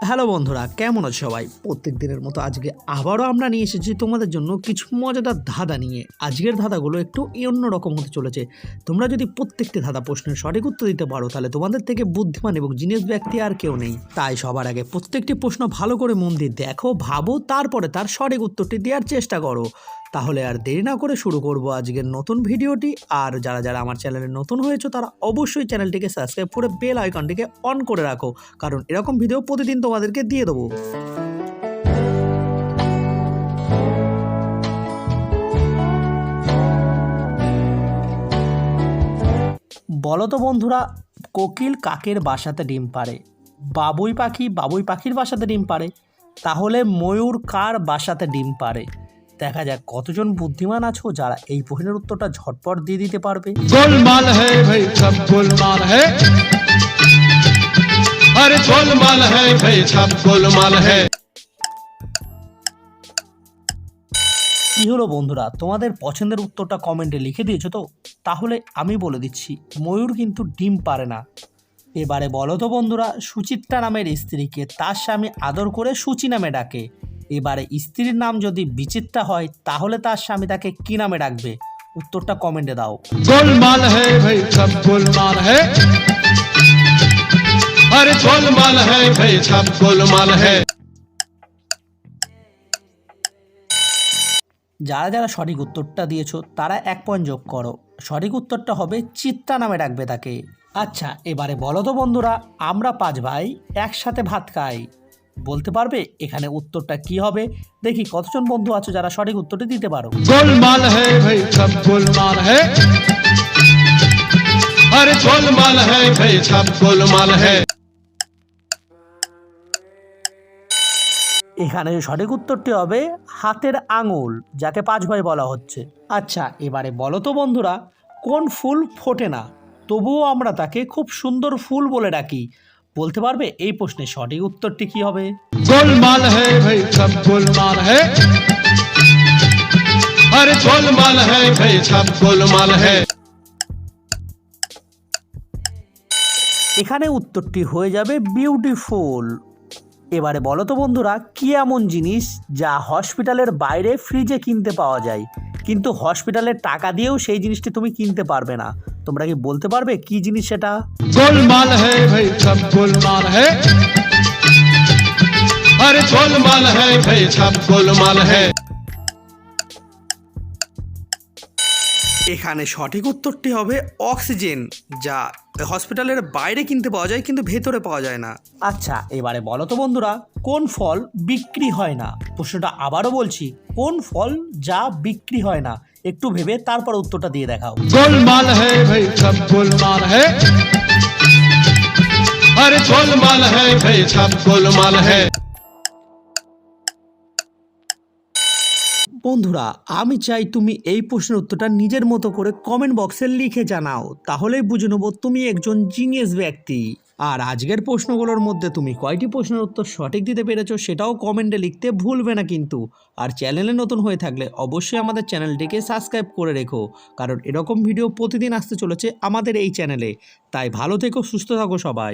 Hello বন্ধুরা, কেমন আছো সবাই? প্রত্যেক দিনের মতো আজকে আবারও আমরা নিয়ে এসেছি তোমাদের জন্য কিছু মজাদার ধাঁধা নিয়ে। আজকের ধাঁধাগুলো একটু অন্যরকম হতে চলেছে। তোমরা যদি প্রত্যেকটি ধাঁধা প্রশ্নের সঠিক উত্তর দিতে পারো তাহলে তোমাদের থেকে বুদ্ধিমান এবং জিনিয়াস ব্যক্তি আর কেউ নেই। তাই সবার আগে প্রত্যেকটি প্রশ্ন ভালো করে মন দিয়ে দেখো, ভাবো, তারপরে তার সঠিক উত্তরটি দেওয়ার চেষ্টা করো। তাহলে আর দেরি না করে শুরু করব আজকের নতুন ভিডিওটি। আর যারা যারা আমার চ্যানেলে নতুন হয়েছে তারা অবশ্যই চ্যানেলটিকে সাবস্ক্রাইব করে বেল আইকনটিকে অন করে রাখো, কারণ এরকম ভিডিও প্রতিদিন তোমাদেরকে দিয়ে দেবো। বলো তো বন্ধুরা, কোকিল কাকের বাসাতে ডিম পাড়ে, বাবুই পাখি বাবুই পাখির বাসাতে ডিম পাড়ে, তাহলে ময়ূর কার বাসাতে ডিম পাড়ে? দেখা যাক কতজন বুদ্ধিমান আছো যারা এই প্রশ্নের উত্তরটা ঝটপট দিয়ে দিতে পারবে। गोलमाल है भाई सब गोलमाल है, अरे गोलमाल है भाई सब गोलमाल है। কি হলো বন্ধুরা, তোমাদের পছন্দের উত্তরটা কমেন্টে লিখে দিয়েছো তো? তাহলে আমি বলে দিচ্ছি, ময়ূর কিন্তু ডিম পারে না। এবারে বলো তো বন্ধুরা, সুচিত্রা নামের স্ত্রীকে তার স্বামী আদর করে সুচি নামে ডাকে। এবারে স্ত্রীর নাম যদি বিচিত্রা হয় তাহলে তার স্বামী তাকে কি নামে ডাকবে? উত্তরটা কমেন্টে দাও। गोलमाल है भाई सब गोलमाल है, अरे गोलमाल है भाई सब गोलमाल है। যারা যারা সঠিক উত্তরটা দিয়েছো তারা 1 পয়েন্ট যোগ করো। সঠিক উত্তরটা হবে চিত্রা নামে ডাকবে তাকে। আচ্ছা, এবারে বলো তো বন্ধুরা, আমরা 5 ভাই একসাথে ভাত খাই, বলতে পারবে এখানে উত্তরটা কি হবে? দেখি কতজন বন্ধু আছো যারা সঠিক উত্তরটি দিতে পারো। गोलमाल है भाई सब गोलमाल है, अरे गोलमाल है भाई सब गोलमाल है। এখানে সঠিক উত্তরটি হবে হাতের আঙুল, যাকে 5 ভাই বলা হচ্ছে। আচ্ছা, এবারে বলো তো বন্ধুরা, কোন ফুল ফোটে না তবুও আমরা তাকে খুব সুন্দর ফুল বলে ডাকি? বলতে পারবে এই প্রশ্নের সঠিক উত্তরটি কি হবে? गोलमाल है भाई सब गोलमाल है, अरे गोलमाल है भाई सब गोलमाल है। এখানে উত্তরটি হয়ে যাবে বিউটিফুল। এবারে বলো তো বন্ধুরা, কি এমন জিনিস যা হসপিটালের বাইরে ফ্রিজে কিনতে পাওয়া যায়, কিন্তু হসপিটালের টাকা দিয়েও সেই জিনিসটি তুমি কিনতে পারবে না? তোমরা কি বলতে পারবে কি জিনিস সেটা? गोलमाल है भाई सब गोलमाल है, अरे गोलमाल है भाई सब गोलमाल है। এখানে সঠিক উত্তরটি হবে অক্সিজেন, যা হসপিটালের বাইরে কিনতে পাওয়া যায় কিন্তু ভেতরে পাওয়া যায় না। আচ্ছা, এবারে বলো তো বন্ধুরা, কোন ফল বিক্রি হয় না? প্রশ্নটা আবারও বলছি, কোন ফল যা বিক্রি হয় না? একটু ভেবে তারপর উত্তরটা দিয়ে দেখাও। गोलमाल है भाई सब गोलमाल है, अरे गोलमाल है भाई सब गोलमाल है। বন্ধুরা, আমি চাই তুমি এই প্রশ্নের উত্তরটা নিজের মতো করে কমেন্ট বক্সে লিখে জানাও, তাহলেই বুঝে নেব তুমি একজন জিনিয়াস ব্যক্তি। আর আজকের প্রশ্নগুলোর মধ্যে তুমি কয়টি প্রশ্নের উত্তর সঠিক দিতে পেরেছো সেটাও কমেন্টে লিখতে ভুলবে না কিন্তু। আর চ্যানেলে নতুন হয়ে থাকলে অবশ্যই আমাদের চ্যানেলটিকে সাবস্ক্রাইব করে রেখো, কারণ এরকম ভিডিও প্রতিদিন আসতে চলেছে আমাদের এই চ্যানেলে। তাই ভালো থেকো, সুস্থ থাকো সবাই।